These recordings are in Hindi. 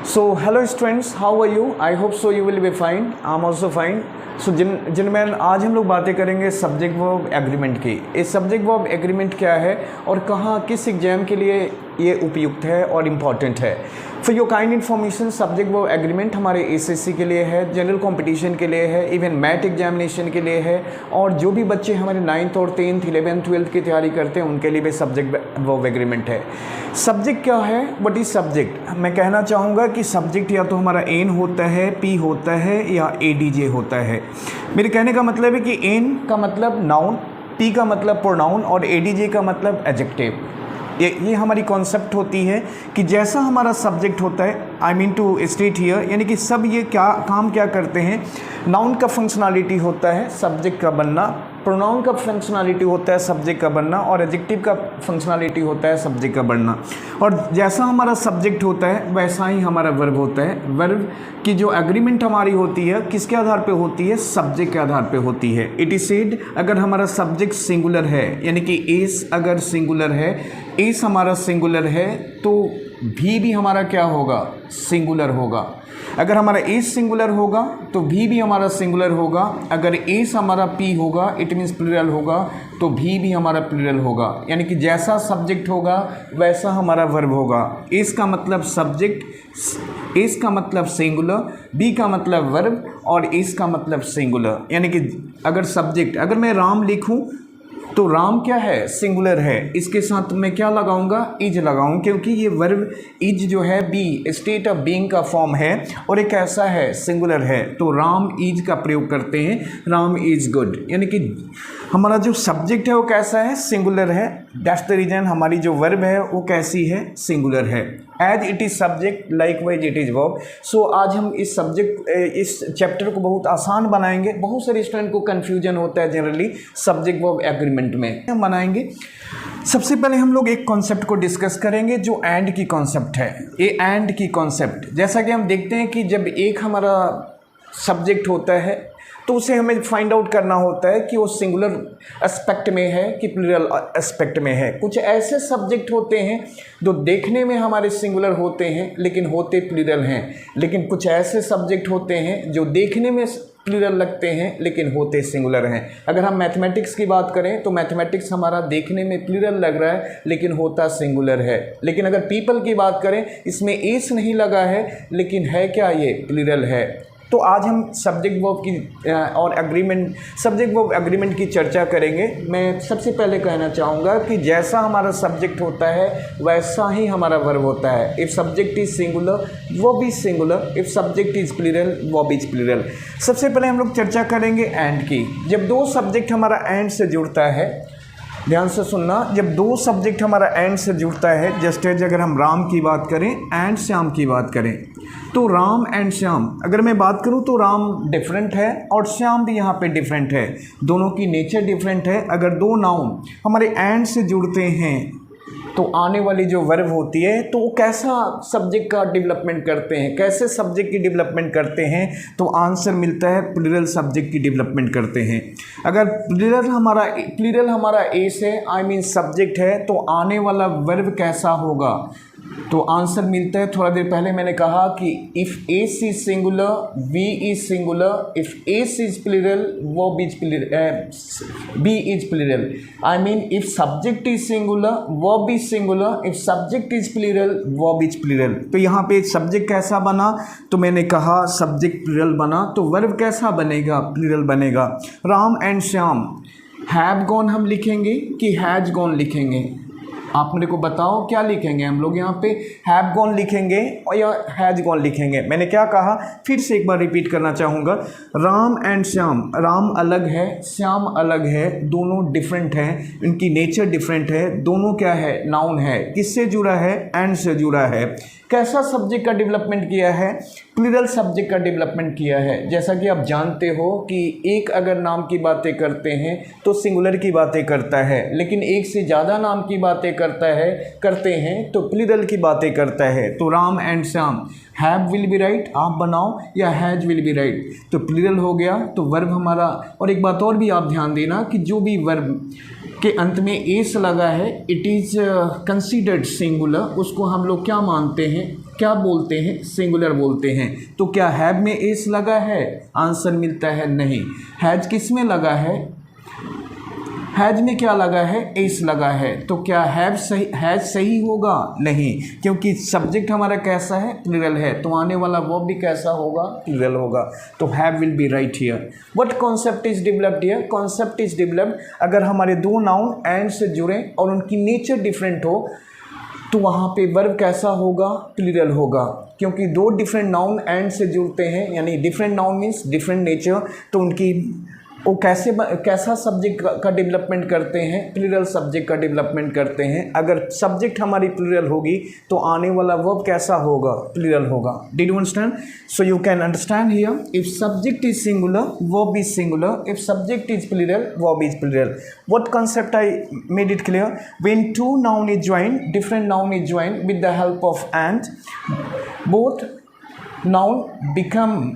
So hello students, how are you? I hope so you will be fine. I'm also fine. So जिनमें आज हम लोग बातें करेंगे सब्जेक्ट वर्ब एग्रीमेंट की। ये सब्जेक्ट वर्ब एग्रीमेंट क्या है और कहाँ किस एग्जाम के लिए ये उपयुक्त है और इम्पॉर्टेंट है। For your kind information, subject verb agreement हमारे एसएससी के लिए है, जनरल कंपटीशन के लिए है, इवन मैथ एग्जामिनेशन के लिए है, और जो भी बच्चे हमारे 9th और 10th 11th 12th की तैयारी करते हैं उनके लिए भी सब्जेक्ट वर्ब एग्रीमेंट है। सब्जेक्ट क्या है? What is subject? मैं कहना चाहूँगा कि सब्जेक्ट या तो हमारा एन होता है, पी होता है या एडीजे होता है। मेरे कहने का मतलब है कि एन का मतलब नाउन, पी का मतलब प्रोनाउन और एडीजे का मतलब एडजेक्टिव। ये हमारी कॉन्सेप्ट होती है कि जैसा हमारा सब्जेक्ट होता है, I mean to state here, यानी कि सब ये काम क्या करते हैं। नाउन का फंक्शनलिटी होता है सब्जेक्ट का बनना, प्रोनाउन का फंक्शनलिटी होता है सब्जेक्ट का बनना, और एडजेक्टिव का फंक्शनलिटी होता है सब्जेक्ट का बनना। और जैसा हमारा सब्जेक्ट होता है वैसा ही हमारा वर्ब होता है। वर्ब की जो एग्रीमेंट हमारी होती है किसके आधार पे होती है? सब्जेक्ट के आधार पे होती है। इट इज सेड, अगर हमारा सब्जेक्ट सिंगुलर है, यानी कि एस अगर सिंगुलर है, एस हमारा सिंगुलर है, तो भी हमारा क्या होगा? सिंगुलर होगा। अगर हमारा एस सिंगुलर होगा तो भी हमारा सिंगुलर होगा। अगर एस हमारा पी होगा, इट मीन्स प्लूरल होगा, तो भी हमारा प्लूरल होगा। यानी कि जैसा सब्जेक्ट होगा वैसा हमारा वर्ब होगा। एस का मतलब सब्जेक्ट, एस का मतलब सिंगुलर, बी का मतलब वर्ब और एस का मतलब सिंगुलर। यानी कि अगर सब्जेक्ट, अगर मैं राम लिखूं तो राम क्या है? सिंगुलर है। इसके साथ मैं क्या लगाऊंगा? इज लगाऊं, क्योंकि ये वर्ब इज जो है बी, स्टेट ऑफ बीइंग का फॉर्म है और एक ऐसा है सिंगुलर है, तो राम इज का प्रयोग करते हैं। राम इज गुड, यानी कि हमारा जो सब्जेक्ट है वो कैसा है? सिंगुलर है। दैट्स द रीजन हमारी जो वर्ब है वो कैसी है? सिंगुलर है। As it is subject likewise it is verb. So आज हम इस सब्जेक्ट, इस चैप्टर को बहुत आसान बनाएंगे। बहुत सारे स्टूडेंट को कन्फ्यूजन होता है जनरली सब्जेक्ट वर्ब एग्रीमेंट में। हम बनाएंगे, सबसे पहले हम लोग एक कॉन्सेप्ट को डिस्कस करेंगे जो एंड की कॉन्सेप्ट है। ये एंड की कॉन्सेप्ट, जैसा कि हम देखते हैं कि जब एक हमारा सब्जेक्ट होता है तो उसे हमें फाइंड आउट करना होता है कि वो सिंगुलर एस्पेक्ट में है कि प्लूरल एस्पेक्ट में है। कुछ ऐसे सब्जेक्ट होते हैं जो देखने में हमारे सिंगुलर होते हैं लेकिन होते प्लूरल हैं, लेकिन कुछ ऐसे सब्जेक्ट होते हैं जो देखने में प्लूरल लगते हैं लेकिन होते सिंगुलर हैं। अगर हम मैथमेटिक्स की बात करें तो मैथमेटिक्स हमारा देखने में प्लूरल लग रहा है लेकिन होता सिंगुलर है। लेकिन अगर पीपल की बात करें, इसमें एस नहीं लगा है लेकिन है क्या? ये प्लूरल है। तो आज हम सब्जेक्ट वर्ब की और एग्रीमेंट, सब्जेक्ट वर्ब एग्रीमेंट की चर्चा करेंगे। मैं सबसे पहले कहना चाहूँगा कि जैसा हमारा सब्जेक्ट होता है वैसा ही हमारा वर्ब होता है। इफ़ सब्जेक्ट इज सिंगुलर वो भी singular, if subject is plural वो भी प्लूरल। सबसे पहले हम लोग चर्चा करेंगे एंड की। जब दो सब्जेक्ट हमारा एंड से जुड़ता है, ध्यान से सुनना, जब दो सब्जेक्ट हमारा एंड से जुड़ता है, जस्ट एज अगर हम राम की बात करें एंड श्याम की बात करें, तो राम एंड श्याम अगर मैं बात करूं तो राम डिफरेंट है और श्याम भी यहाँ पे डिफरेंट है। दोनों की नेचर डिफरेंट है। अगर दो नाउन हमारे एंड से जुड़ते हैं तो आने वाली जो वर्ब होती है तो वो कैसा सब्जेक्ट का डेवलपमेंट करते हैं, कैसे सब्जेक्ट की डेवलपमेंट करते हैं, तो आंसर मिलता है प्लूरल सब्जेक्ट की डेवलपमेंट करते हैं। अगर प्लूरल हमारा एस है, आई मीन सब्जेक्ट है, तो आने वाला वर्ब कैसा होगा? तो आंसर मिलता है, थोड़ा देर पहले मैंने कहा कि if S is singular V is singular, if S is plural वो be is plural. I mean if subject is singular वो be singular, if subject is plural वो बी प्लूरल। तो यहाँ पे सब्जेक्ट कैसा बना? तो मैंने कहा सब्जेक्ट प्लूरल बना, तो वर्ब कैसा बनेगा? प्लूरल बनेगा। Ram and Shyam, have gone हम लिखेंगे कि हैज गॉन लिखेंगे? आप मेरे को बताओ क्या लिखेंगे हम लोग? यहाँ पे हैव गॉन लिखेंगे और या हैज गॉन लिखेंगे? मैंने क्या कहा, फिर से एक बार रिपीट करना चाहूँगा। राम एंड श्याम, राम अलग है, श्याम अलग है, दोनों डिफरेंट हैं, इनकी नेचर डिफरेंट है, दोनों क्या है? नाउन है। किससे जुड़ा है? एंड से जुड़ा है। कैसा सब्जेक्ट का डेवलपमेंट किया है? प्लूरल सब्जेक्ट का डेवलपमेंट किया है। जैसा कि आप जानते हो कि एक अगर नाम की बातें करते हैं तो सिंगुलर की बातें करता है, लेकिन एक से ज़्यादा नाम की बातें करते हैं तो प्लूरल की बातें करता है। तो Ram and Shyam, have will be right, आप बनाओ, या हैज विल बी राइट, तो प्लूरल हो गया। तो वर्ब हमारा, और एक बात और भी आप ध्यान देना कि जो भी वर्ब के अंत में एस लगा है, इट इज़ कंसीडर्ड सिंगुलर, उसको हम लोग क्या मानते हैं? क्या बोलते हैं, सिंगुलर बोलते हैं। तो क्या हैव में एस लगा है, आंसर मिलता है नहीं। हैज किस में लगा है, हैज में क्या लगा है, एस लगा है। तो क्या हैव सही, हैज सही होगा, नहीं, क्योंकि सब्जेक्ट हमारा कैसा है, प्लूरल है, तो आने वाला वर्ब भी कैसा होगा, प्लूरल होगा। तो have will be right here. What concept is developed here, concept is developed अगर हमारे दो नाउन एंड से जुड़े और उनकी नेचर डिफरेंट हो तो वहाँ पे वर्ब कैसा होगा, प्लूरल होगा, क्योंकि दो डिफरेंट नाउन एंड से जुड़ते हैं, यानी different noun means different nature, तो उनकी वो कैसा सब्जेक्ट का डेवलपमेंट करते हैं, प्लूरल सब्जेक्ट का डेवलपमेंट करते हैं। अगर सब्जेक्ट हमारी प्लूरल होगी तो आने वाला वर्ब कैसा होगा, प्लूरल होगा। Did you understand? So you can understand here, if subject is singular verb is singular, if subject is plural verb is plural. What concept I made it clear, when two noun is joined, different noun is joined with the help of and, both noun become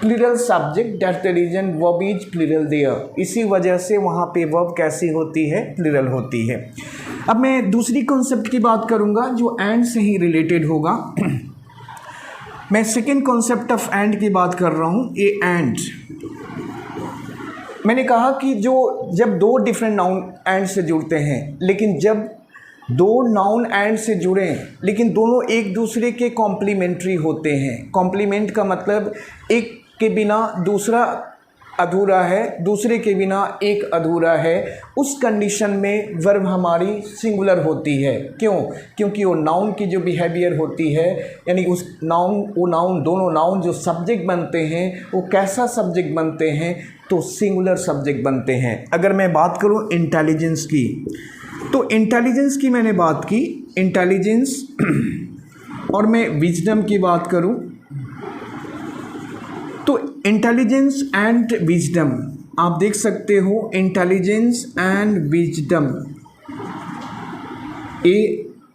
plural subject, that's the reason verb is plural there. इसी वजह से वहाँ पे वर्ब कैसी होती है, प्लूरल होती है। अब मैं दूसरी कॉन्सेप्ट की बात करूँगा जो एंड से ही रिलेटेड होगा। मैं सेकेंड कॉन्सेप्ट ऑफ एंड की बात कर रहा हूँ। ये एंड, मैंने कहा कि जब दो डिफरेंट नाउन एंड से जुड़ते हैं, लेकिन जब दो नाउन एंड से जुड़े लेकिन दोनों एक दूसरे के कॉम्प्लीमेंट्री होते हैं। कॉम्प्लीमेंट का मतलब एक के बिना दूसरा अधूरा है, दूसरे के बिना एक अधूरा है, उस कंडीशन में वर्ब हमारी सिंगुलर होती है। क्यों? क्योंकि वो नाउन की जो बिहेवियर होती है, यानी दोनों नाउन जो सब्जेक्ट बनते हैं वो कैसा सब्जेक्ट बनते हैं, तो सिंगुलर सब्जेक्ट बनते हैं। अगर मैं बात करूँ इंटेलिजेंस की, तो इंटेलिजेंस की मैंने बात की, इंटेलिजेंस, और मैं विजडम की बात करूं तो इंटेलिजेंस एंड विजडम, आप देख सकते हो इंटेलिजेंस एंड विजडम। ये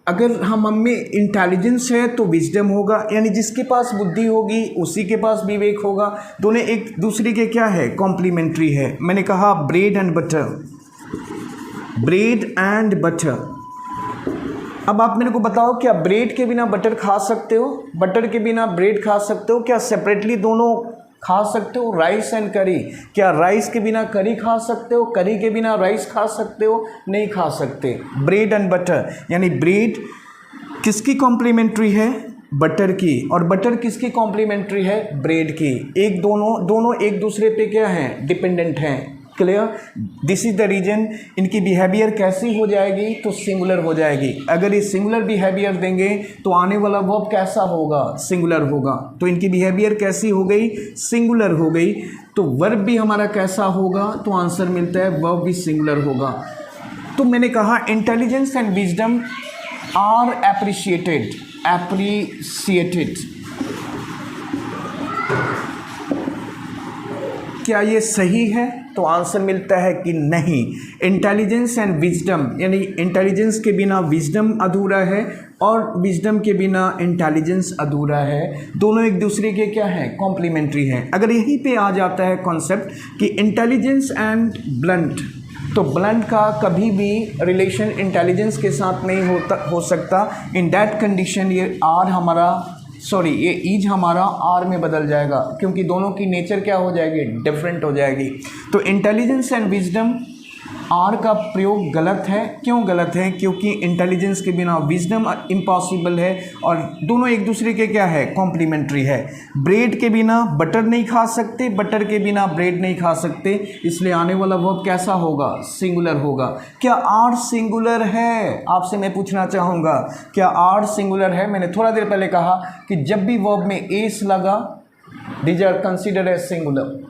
अगर हम में इंटेलिजेंस है तो विजडम होगा, यानी जिसके पास बुद्धि होगी उसी के पास विवेक होगा। दोनों एक दूसरे के क्या है, कॉम्प्लीमेंट्री है। मैंने कहा bread and butter, bread and butter. अब आप मेरे को बताओ, क्या ब्रेड के बिना बटर खा सकते हो, बटर के बिना ब्रेड खा सकते हो? क्या सेपरेटली दोनों खा सकते हो? राइस एंड करी, क्या राइस के बिना करी खा सकते हो, करी के बिना राइस खा सकते हो? नहीं खा सकते। ब्रेड एंड बटर, यानी ब्रेड किसकी कॉम्प्लीमेंट्री है, बटर की, और बटर किसकी कॉम्प्लीमेंट्री है, ब्रेड की। दोनों एक दूसरे पे क्या हैं, डिपेंडेंट हैं। Clear? This is the reason इनकी बिहेवियर कैसी हो जाएगी, तो सिंगुलर हो जाएगी। अगर ये सिंगुलर बिहेवियर देंगे तो आने वाला वर्ब कैसा होगा, सिंगुलर होगा। तो इनकी बिहेवियर कैसी हो गई, सिंगुलर हो गई, तो वर्ब भी हमारा कैसा होगा, तो आंसर मिलता है वर्ब भी सिंगुलर होगा। तो मैंने कहा intelligence and wisdom are appreciated, क्या ये सही है, तो आंसर मिलता है कि नहीं। इंटेलिजेंस एंड विजडम, यानी इंटेलिजेंस के बिना विजडम अधूरा है और विजडम के बिना इंटेलिजेंस अधूरा है। दोनों एक दूसरे के क्या है, कॉम्प्लीमेंट्री हैं। अगर यहीं पे आ जाता है कॉन्सेप्ट कि इंटेलिजेंस एंड ब्लंट, तो ब्लंट का कभी भी रिलेशन इंटेलिजेंस के साथ नहीं हो सकता। इन दैट कंडीशन ये आर हमारा ये ईज हमारा आर में बदल जाएगा, क्योंकि दोनों की नेचर क्या हो जाएगी, डिफरेंट हो जाएगी। तो इंटेलिजेंस एंड विजडम आर का प्रयोग गलत है। क्यों गलत है? क्योंकि इंटेलिजेंस के बिना विजडम इम्पॉसिबल है और दोनों एक दूसरे के क्या है, कॉम्प्लीमेंट्री है। ब्रेड के बिना बटर नहीं खा सकते, बटर के बिना ब्रेड नहीं खा सकते, इसलिए आने वाला वर्ब कैसा होगा, सिंगुलर होगा। क्या आर सिंगुलर है? आपसे मैं पूछना चाहूँगा, क्या आर सिंगुलर है? मैंने थोड़ा देर पहले कहा कि जब भी वर्ब में एस लगा, these are considered as singular.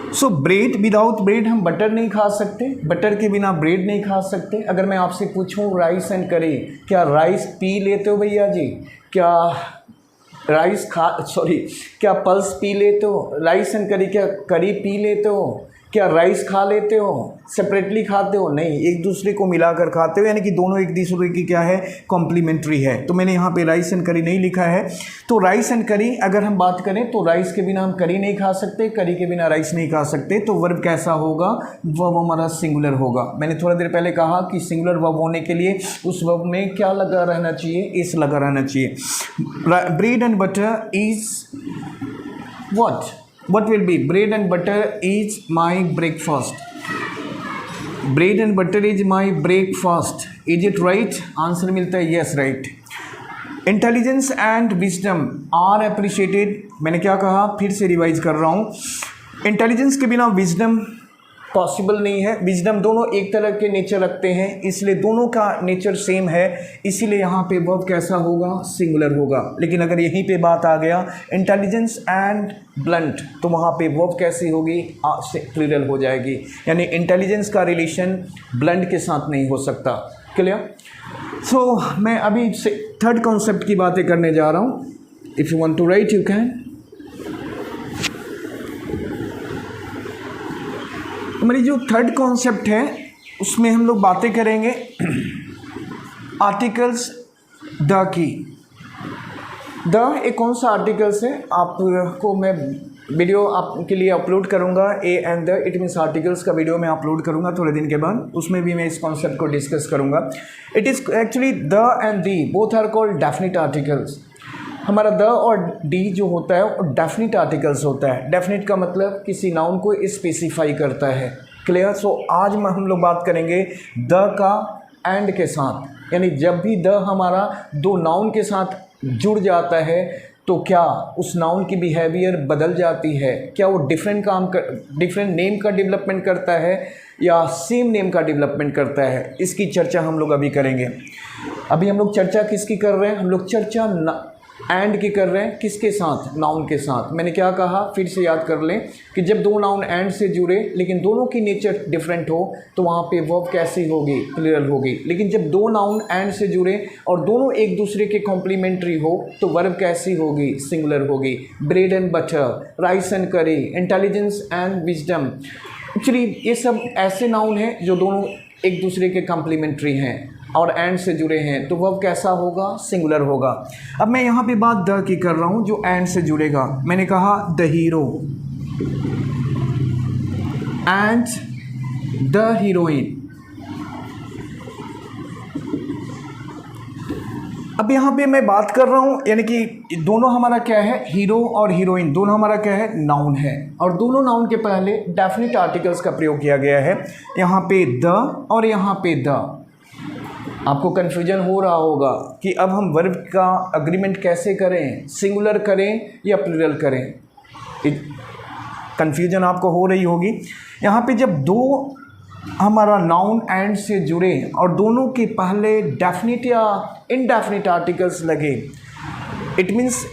So bread, without bread हम बटर नहीं खा सकते, बटर के बिना ब्रेड नहीं खा सकते। अगर मैं आपसे पूछूं राइस एंड करी, क्या राइस पी लेते हो भैया जी? क्या क्या पल्स पी लेते हो? राइस एंड करी, क्या करी पी लेते हो? क्या राइस खा लेते हो, सेपरेटली खाते हो? नहीं, एक दूसरे को मिलाकर खाते हो, यानी कि दोनों एक दूसरे की क्या है, कॉम्प्लीमेंट्री है। तो मैंने यहाँ पे राइस एंड करी नहीं लिखा है। तो राइस एंड करी अगर हम बात करें तो राइस के बिना हम करी नहीं खा सकते, करी के बिना राइस नहीं खा सकते। तो वर्ब कैसा होगा, वर्ब हमारा सिंगुलर होगा। मैंने थोड़ा देर पहले कहा कि सिंगुलर वर्ब होने के लिए उस वर्ब में क्या लगा रहना चाहिए, इस लगा रहना चाहिए। Bread and butter is what will be? Bread and butter is my breakfast. Bread and butter is my breakfast. Is it right? Answer मिलता है yes, right. Intelligence and wisdom are appreciated. मैंने क्या कहा, फिर से रिवाइज कर रहा हूँ। इंटेलिजेंस के बिना विजडम पॉसिबल नहीं है। विजडम दोनों एक तरह के नेचर रखते हैं, इसलिए दोनों का नेचर सेम है, इसीलिए यहाँ पे वर्ब कैसा होगा, सिंगुलर होगा। लेकिन अगर यहीं पे बात आ गया इंटेलिजेंस एंड ब्लंट, तो वहाँ पे वर्ब कैसी होगी, से प्लूरल हो जाएगी। यानी इंटेलिजेंस का रिलेशन ब्लंट के साथ नहीं हो सकता। क्लियर? सो मैं अभी थर्ड कॉन्सेप्ट की बातें करने जा रहा हूँ। If you want to write you can. हमारी जो थर्ड कॉन्सेप्ट है उसमें हम लोग बातें करेंगे आर्टिकल्स द की। द एक कौन सा आर्टिकल्स है, आपको मैं वीडियो आपके लिए अपलोड करूंगा। A and the it means articles का वीडियो मैं अपलोड करूंगा थोड़े दिन के बाद, उसमें भी मैं इस कॉन्सेप्ट को डिस्कस करूंगा। It is actually the and the both are called definite articles. हमारा द और डी जो होता है वो डेफिनिट आर्टिकल्स होता है। डेफिनिट का मतलब किसी नाउन को स्पेसिफाई करता है। क्लियर? सो आज हम लोग बात करेंगे द का एंड के साथ, यानी जब भी द हमारा दो नाउन के साथ जुड़ जाता है तो क्या उस नाउन की बिहेवियर बदल जाती है, क्या वो डिफरेंट नेम का डेवलपमेंट करता है या सेम नेम का डेवलपमेंट करता है, इसकी चर्चा हम लोग अभी करेंगे। अभी हम लोग चर्चा किसकी कर रहे हैं, हम लोग चर्चा एंड की कर रहे हैं, किसके साथ, नाउन के साथ। मैंने क्या कहा, फिर से याद कर लें कि जब दो नाउन एंड से जुड़े लेकिन दोनों की नेचर डिफरेंट हो तो वहाँ पे वर्ब कैसी होगी, प्लूरल होगी। लेकिन जब दो नाउन एंड से जुड़े और दोनों एक दूसरे के कॉम्प्लीमेंट्री हो तो वर्ब कैसी होगी, सिंगुलर होगी। Bread and butter, rice and करी, इंटेलिजेंस एंड विजडम, एक्चुअली ये सब ऐसे नाउन हैं जो दोनों एक दूसरे के कॉम्प्लीमेंट्री हैं और एंड से जुड़े हैं, तो वर्ब कैसा होगा, सिंगुलर होगा। अब मैं यहाँ पे बात द की कर रहा हूँ जो एंड से जुड़ेगा। मैंने कहा the hero and the heroine. अब यहाँ पे मैं बात कर रहा हूँ, यानी कि दोनों हमारा क्या है, हीरो और हीरोइन दोनों हमारा क्या है, नाउन है, और दोनों नाउन के पहले डेफिनिट आर्टिकल्स का प्रयोग किया गया है। यहाँ पे द और यहाँ पे द। आपको कन्फ्यूजन हो रहा होगा कि अब हम वर्ब का अग्रीमेंट कैसे करें, सिंगुलर करें या प्लूरल करें। कन्फ्यूजन आपको हो रही होगी। यहाँ पे जब दो हमारा नाउन एंड से जुड़े और दोनों के पहले डेफिनिट या इनडेफिनिट आर्टिकल्स लगे, it means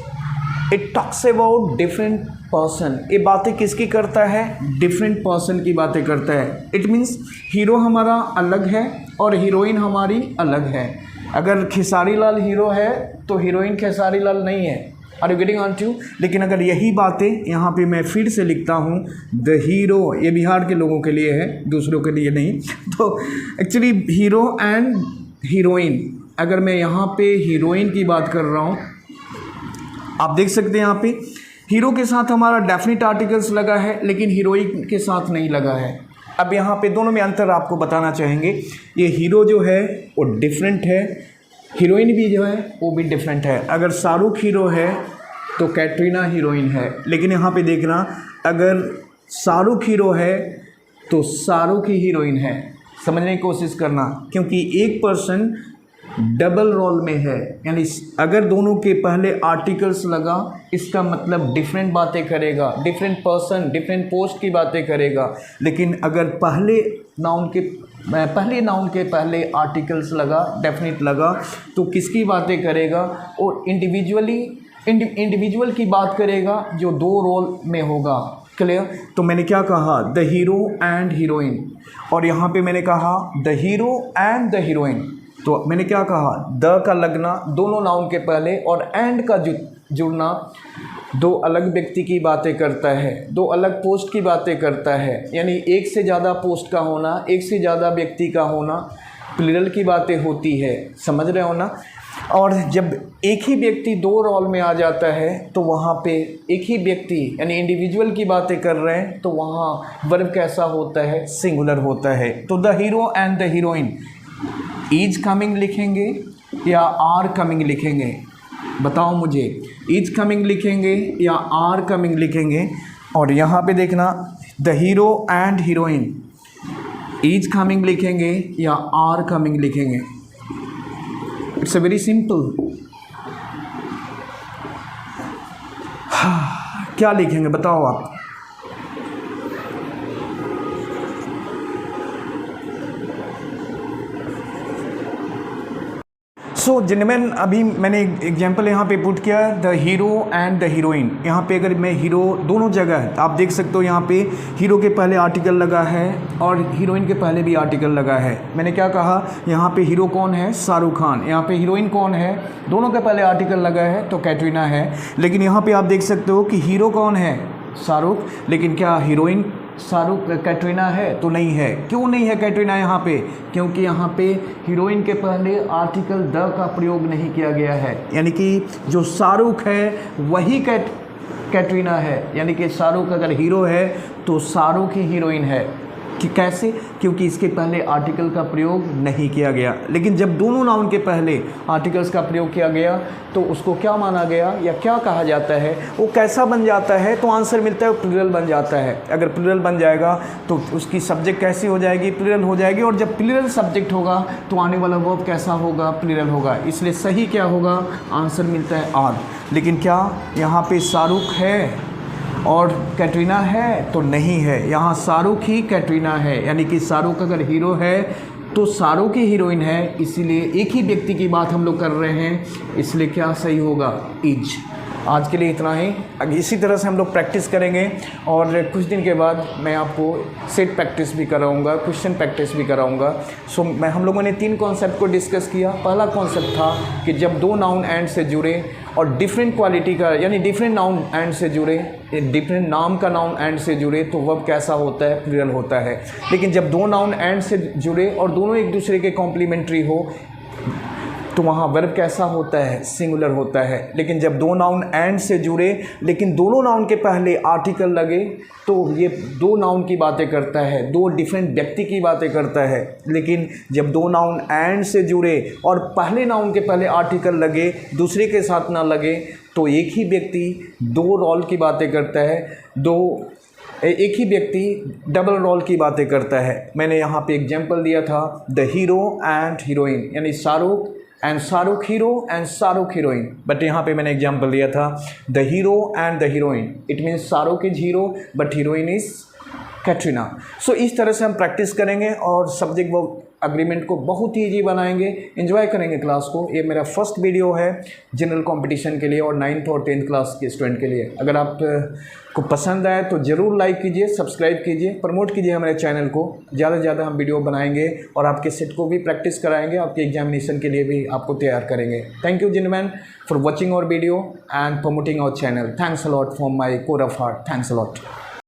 it talks about different person. ये बातें किसकी करता है, डिफरेंट पर्सन की बातें करता है। इट मीन्स हीरो हमारा अलग है और हीरोइन हमारी अलग है। अगर खेसारी लाल हीरो है तो हीरोइन खेसारी लाल नहीं है। Are you getting on to? लेकिन अगर यही बातें यहाँ पे मैं फिर से लिखता हूँ द हीरो, ये बिहार के लोगों के लिए है, दूसरों के लिए नहीं। तो एक्चुअली हीरो एंड हीरोइन, अगर मैं यहाँ पे हीरोइन की बात कर रहा हूँ, आप देख सकते हैं यहाँ पे हीरो के साथ हमारा डेफिनिट आर्टिकल्स लगा है लेकिन हीरोइन के साथ नहीं लगा है। अब यहाँ पे दोनों में अंतर आपको बताना चाहेंगे। ये हीरो जो है वो डिफरेंट है, हीरोइन भी जो है वो भी डिफरेंट है। अगर शाहरुख हीरो है तो कैटरीना हीरोइन है, लेकिन यहाँ पे देखना अगर शाहरुख हीरो है तो शाहरुख ही हीरोइन है। समझने की कोशिश करना, क्योंकि एक पर्सन डबल रोल में है, यानी अगर दोनों के पहले आर्टिकल्स लगा इसका मतलब डिफरेंट बातें करेगा, डिफरेंट पर्सन डिफरेंट पोस्ट की बातें करेगा। लेकिन अगर पहले नाउन के पहले आर्टिकल्स लगा, डेफिनेट लगा, तो किसकी बातें करेगा, और इंडिविजुअल की बात करेगा जो दो रोल में होगा। क्लियर? तो मैंने क्या कहा, द हीरो एंड हीरोइन, और यहाँ पे मैंने कहा the hero and the heroine. तो मैंने क्या कहा, द का लगना दोनों नाउन के पहले और एंड का जुड़ना दो अलग व्यक्ति की बातें करता है, दो अलग पोस्ट की बातें करता है, यानी एक से ज़्यादा पोस्ट का होना, एक से ज़्यादा व्यक्ति का होना, प्लूरल की बातें होती है, समझ रहे हो ना। और जब एक ही व्यक्ति दो रोल में आ जाता है तो वहाँ पे एक ही व्यक्ति यानी इंडिविजुअल की बातें कर रहे हैं तो वहाँ वर्ब कैसा होता है, सिंगुलर होता है। तो the hero and the heroine, is coming लिखेंगे या आर कमिंग लिखेंगे, बताओ मुझे, इज कमिंग लिखेंगे या आर कमिंग लिखेंगे। और यहाँ पे देखना, the hero and heroine, is coming लिखेंगे या आर कमिंग लिखेंगे। It's a very simple. क्या लिखेंगे बताओ आप। सो जिनमें अभी मैंने एग्जाम्पल यहाँ पे पुट किया, the hero and the heroine. यहाँ पे अगर मैं हीरो दोनों जगह है, आप देख सकते हो यहाँ पे हीरो के पहले आर्टिकल लगा है और हीरोइन के पहले भी आर्टिकल लगा है। मैंने क्या कहा, यहाँ पे हीरो कौन है, शाहरुख खान, यहाँ पे हीरोइन कौन है, दोनों के पहले आर्टिकल लगा है तो कैटरीना है। लेकिन यहाँ पे आप देख सकते हो कि हीरो कौन है, शाहरुख, लेकिन क्या हीरोइन शाहरुख कैटरीना है तो नहीं है। क्यों नहीं है कैटरीना यहाँ पे, क्योंकि यहाँ पे हीरोइन के पहले आर्टिकल द का प्रयोग नहीं किया गया है, यानी कि जो शाहरुख है वही कैटरीना है, यानी कि शाहरुख अगर हीरो है तो शाहरुख ही हीरोइन है। कि कैसे, क्योंकि इसके पहले आर्टिकल का प्रयोग नहीं किया गया। लेकिन जब दोनों नाउन के पहले आर्टिकल्स का प्रयोग किया गया तो उसको क्या माना गया या क्या कहा जाता है, वो कैसा बन जाता है, तो आंसर मिलता है प्लूरल बन जाता है। अगर प्लूरल बन जाएगा तो उसकी सब्जेक्ट कैसी हो जाएगी, प्लूरल हो जाएगी। और जब प्लूरल सब्जेक्ट होगा तो आने वाला वर्ब कैसा होगा, प्लूरल होगा। इसलिए सही क्या होगा, आंसर मिलता है आर। लेकिन क्या यहाँ पे शाहरुख है और कैटरीना है तो नहीं है, यहाँ शाहरुख ही कैटरीना है, यानी कि शाहरुख अगर हीरो है तो शाहरुख ही हीरोइन है। इसीलिए एक ही व्यक्ति की बात हम लोग कर रहे हैं, इसलिए क्या सही होगा, इज। आज के लिए इतना ही। इसी तरह से हम लोग प्रैक्टिस करेंगे और कुछ दिन के बाद मैं आपको सेट प्रैक्टिस भी कराऊंगा, क्वेश्चन प्रैक्टिस भी कराऊंगा। सो हम लोगों ने 3 कॉन्सेप्ट को डिस्कस किया। पहला कॉन्सेप्ट था कि जब दो नाउन एंड से जुड़े और डिफरेंट क्वालिटी का यानी डिफरेंट नाउन एंड से जुड़े, डिफरेंट नाम का नाउन एंड से जुड़े तो वर्ब कैसा होता है, प्लूरल होता है। लेकिन जब दो नाउन एंड से जुड़े और दोनों एक दूसरे के कॉम्प्लीमेंट्री हो तो वहाँ वर्ब कैसा होता है, सिंगुलर होता है। लेकिन जब दो नाउन एंड से जुड़े लेकिन दोनों नाउन के पहले आर्टिकल लगे तो ये दो नाउन की बातें करता है, दो डिफरेंट व्यक्ति की बातें करता है। लेकिन जब दो नाउन एंड से जुड़े और पहले नाउन के पहले आर्टिकल लगे, दूसरे के साथ ना लगे, तो एक ही व्यक्ति दो रोल की बातें करता है, एक ही व्यक्ति डबल रोल की बातें करता है। मैंने यहाँ पे एग्जाम्पल दिया था, द हीरो एंड हीरोइन, यानी Shahrukh and Shahrukh hero and Shahrukh heroine. But यहाँ पे मैंने एग्जाम्पल दिया था the hero and the heroine, it means Shahrukh is hero but heroine is Katrina. So इस तरह से हम प्रैक्टिस करेंगे और सब्जेक्ट वर्ब एग्रीमेंट को बहुत ही ईजी बनाएंगे, एंजॉय करेंगे क्लास को। ये मेरा फर्स्ट वीडियो है जनरल कंपटीशन के लिए और 9th और 10th क्लास के स्टूडेंट के लिए। अगर आप को पसंद आए तो ज़रूर लाइक कीजिए, सब्सक्राइब कीजिए, प्रमोट कीजिए हमारे चैनल को। ज़्यादा से ज़्यादा हम वीडियो बनाएंगे और आपके सेट को भी प्रैक्टिस कराएंगे, आपके एग्जामिनेशन के लिए भी आपको तैयार करेंगे। थैंक यू जिनमैन for watching our video and promoting our channel. Thanks a lot from my core of heart. Thanks a lot.